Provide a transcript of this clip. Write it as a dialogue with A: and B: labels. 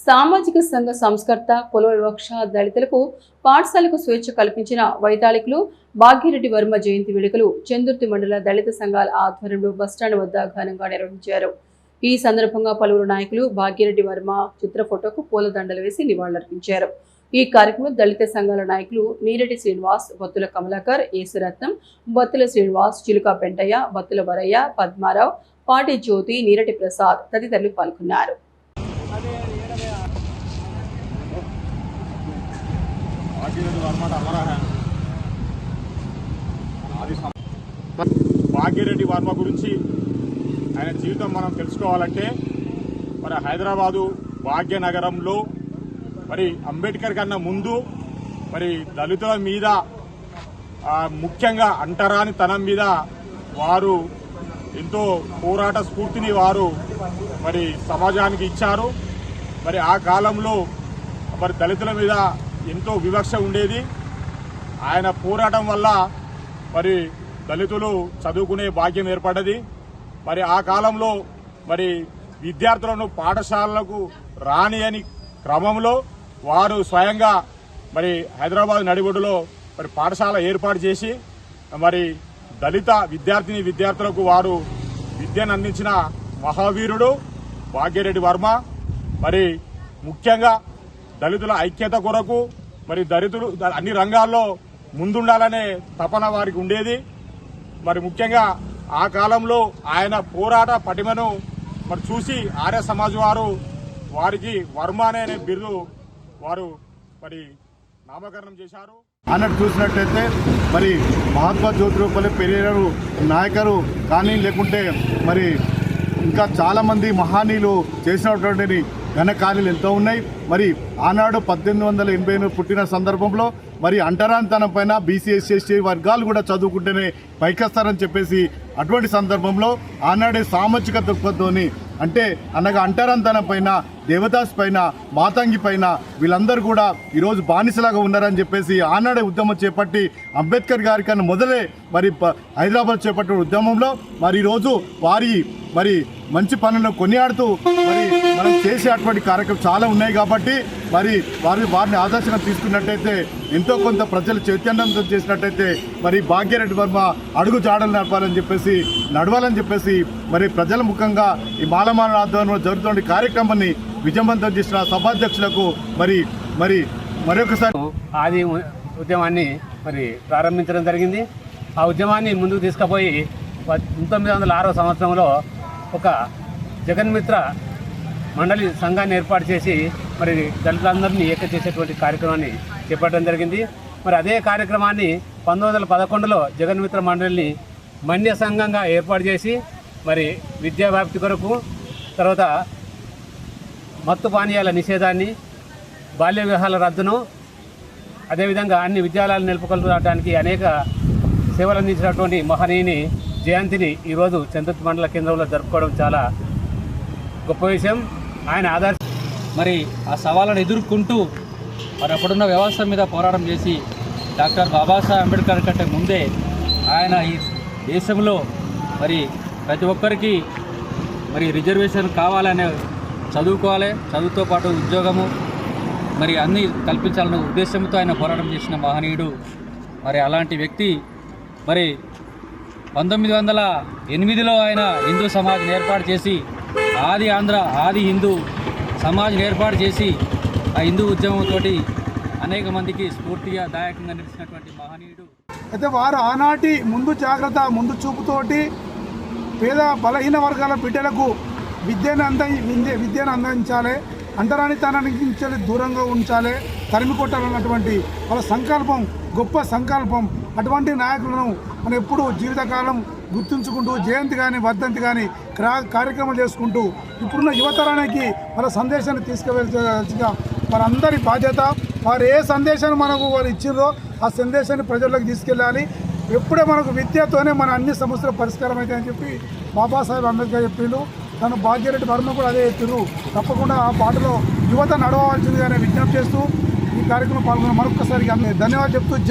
A: సామాజిక సంఘ సంస్కర్త కుల వివక్ష దళితులకు పాఠశాలకు స్వేచ్ఛ కల్పించిన వైతాళికులు భాగ్యరెడ్డి వర్మ జయంతి వేడుకలు చందుర్తి మండల దళిత సంఘాల ఆధ్వర్యంలో బస్టాండ్ వద్ద ఘనంగా నిర్వహించారు. ఈ సందర్భంగా పలువురు నాయకులు భాగ్యరెడ్డి వర్మ చిత్ర ఫోటోకు పూలదండలు వేసి నివాళులర్పించారు. ఈ కార్యక్రమంలో దళిత సంఘాల నాయకులు నీరెడ్డి శ్రీనివాస్, బత్తుల కమలాకర్, యేసురత్నం, బత్తుల శ్రీనివాస్, చిలుక పెంటయ్య, బత్తుల వరయ్య, పద్మారావు, పాటి జ్యోతి, నీరటి ప్రసాద్ తదితరులు పాల్గొన్నారు.
B: భాగ్యరెడ్డి వర్మ గురించి ఆయన జీవితం మనం తెలుసుకోవాలంటే మరి హైదరాబాదు భాగ్యనగరంలో మరి అంబేద్కర్ కన్నా ముందు మరి దళితుల మీద ముఖ్యంగా అంటరానితనం మీద వారు ఎంతో పోరాట స్ఫూర్తిని వారు మరి సమాజానికి ఇచ్చారు. మరి ఆ కాలంలో మరి దళితుల మీద ఎంతో వివక్ష ఉండేది. ఆయన పోరాటం వల్ల మరి దళితులు చదువుకునే భాగ్యం ఏర్పడ్డది. మరి ఆ కాలంలో మరి విద్యార్థులను పాఠశాలలకు రాని అని క్రమంలో వారు స్వయంగా మరి హైదరాబాద్ నడిబొడ్డులో మరి పాఠశాల ఏర్పాటు చేసి మరి దళిత విద్యార్థులకు వారు విద్యను అందించిన మహావీరుడు భాగ్యరెడ్డి వర్మ. మరి ముఖ్యంగా దళితుల ఐక్యత కొరకు మరి దళితులు అన్ని రంగాల్లో ముందుండాలనే తపన వారికి ఉండేది. మరి ముఖ్యంగా ఆ కాలంలో ఆయన పోరాట పటిమను మరి చూసి ఆర్య సమాజ్ వారు వారికి వర్మ అనే బిరుదు వారు మరి నామకరణం చేశారు.
C: అన్నట్టు చూసినట్లయితే మరి మహాత్మా జ్యోతిరూపలే పెరియారు నాయకులు కానీ లేకుంటే మరి ఇంకా చాలామంది మహానీయులు చేసినటువంటి ఘన కార్యాలు ఎంతో ఉన్నాయి. మరి ఆనాడు 1880 పుట్టిన సందర్భంలో మరి అంటరానితనం పైన బీసీ ఎస్సీ ఎస్టీ వర్గాలు కూడా చదువుకుంటేనే పైకొస్తారని చెప్పేసి అటువంటి సందర్భంలో ఆనాడే సామాజిక దృక్పథంతోని అంటే అనగా అంటరానితనం పైన, దేవదాస్ పైన, మాతంగి పైన వీళ్ళందరూ కూడా ఈరోజు బానిసలాగా ఉన్నారని చెప్పేసి ఆనాడే ఉద్యమం చేపట్టి అంబేద్కర్ గారి కన్నా మొదలే మరి హైదరాబాద్ చేపట్టిన ఉద్యమంలో మరి ఈరోజు వారి మరి మంచి పనులను కొనియాడుతూ మరి మనం చేసే అటువంటి కార్యక్రమం చాలా ఉన్నాయి. కాబట్టి మరి వారిని ఆదర్శంగా తీసుకున్నట్టయితే ఎంతో కొంత ప్రజలు చైతన్యవంతం చేసినట్టయితే మరి భాగ్యరెడ్డి వర్మ అడుగు జాడలు నడవాలని చెప్పేసి మరి ప్రజల ముఖంగా ఈ మాలమాల ఆధ్వర్యంలో జరుగుతున్న కార్యక్రమాన్ని విజయవంతం చేసిన సభాధ్యక్షులకు మరొకసారి
D: ఆది ఉద్యమాన్ని మరి ప్రారంభించడం జరిగింది. ఆ ఉద్యమాన్ని ముందుకు తీసుకుపోయి 1906వ సంవత్సరంలో ఒక జగన్మిత్ర మండలి సంఘాన్ని ఏర్పాటు చేసి మరి దళితులందరినీ ఏక చేసేటువంటి కార్యక్రమాన్ని చేపట్టడం జరిగింది. మరి అదే కార్యక్రమాన్ని 1911లో జగన్మిత్ర మండలిని మన్య సంఘంగా ఏర్పాటు చేసి మరి విద్యా వ్యాప్తి కొరకు, తర్వాత మత్తు పానీయాల నిషేధాన్ని, బాల్య వివాహాల రద్దును, అదేవిధంగా అన్ని విద్యాలయాలు నిలుపుకొల్పడానికి అనేక సేవలు అందించినటువంటి మహనీయుని జయంతిని ఈరోజు చందుర్తి మండల కేంద్రంలో జరుపుకోవడం చాలా గొప్ప విషయం. ఆయన ఆదర్శ
E: మరి ఆ సవాళ్ళను ఎదుర్కొంటూ మరి అప్పుడున్న వ్యవస్థ మీద పోరాటం చేసి డాక్టర్ బాబాసాహెబ్ అంబేద్కర్ కంటే ముందే ఆయన ఈ దేశంలో మరి ప్రతి ఒక్కరికి మరి రిజర్వేషన్ కావాలనే చదువుకోవాలి, చదువుతో పాటు ఉద్యోగము మరి అన్నీ కల్పించాలనే ఉద్దేశంతో ఆయన పోరాటం చేసిన మహనీయుడు. మరి అలాంటి వ్యక్తి మరి 1908లో ఆయన హిందూ సమాజ్ని ఏర్పాటు చేసి ఆది హిందూ సమాజ్ని ఏర్పాటు చేసి ఆ హిందూ ఉద్యమంతో అనేక మందికి స్ఫూర్తిగా దాయకంగా నిలిచినటువంటి మహనీయుడు.
F: అయితే వారు ఆనాటి ముందు చూపుతోటి పేద బలహీన వర్గాల బిడ్డలకు విద్యను అందించాలి, అంటరానితనానికి నుంచి దూరంగా ఉంచాలి, తరిమి కొట్టాలన్నటువంటి వాళ్ళ సంకల్పం, గొప్ప సంకల్పం. అటువంటి నాయకులను మనం ఎప్పుడు జీవితకాలం గుర్తుంచుకుంటూ జయంతి కానీ వర్ధంతి కానీ కార్యక్రమాలు చేసుకుంటూ ఇప్పుడున్న యువతరానికి వాళ్ళ సందేశాన్ని తీసుకువెళ్ళాల్సిన మనందరి బాధ్యత. వారు ఏ సందేశాన్ని మనకు వారు ఇచ్చిర్రో ఆ సందేశాన్ని ప్రజల్లోకి తీసుకెళ్ళాలి. ఎప్పుడే మనకు విద్యతోనే మన అన్ని సమస్యలు పరిష్కారం అవుతాయని చెప్పి బాబాసాహెబ్ అంబేద్కర్ చెప్పిండు. తను భాగ్యరెడ్డి వర్మ కూడా అదే చెప్పారు. తప్పకుండా ఆ బాటలో యువత నడవవలసిందిగానే విజ్ఞప్తి చేస్తూ ఈ కార్యక్రమం పాల్గొన్న మరొకసారి ధన్యవాదాలు చెప్తూ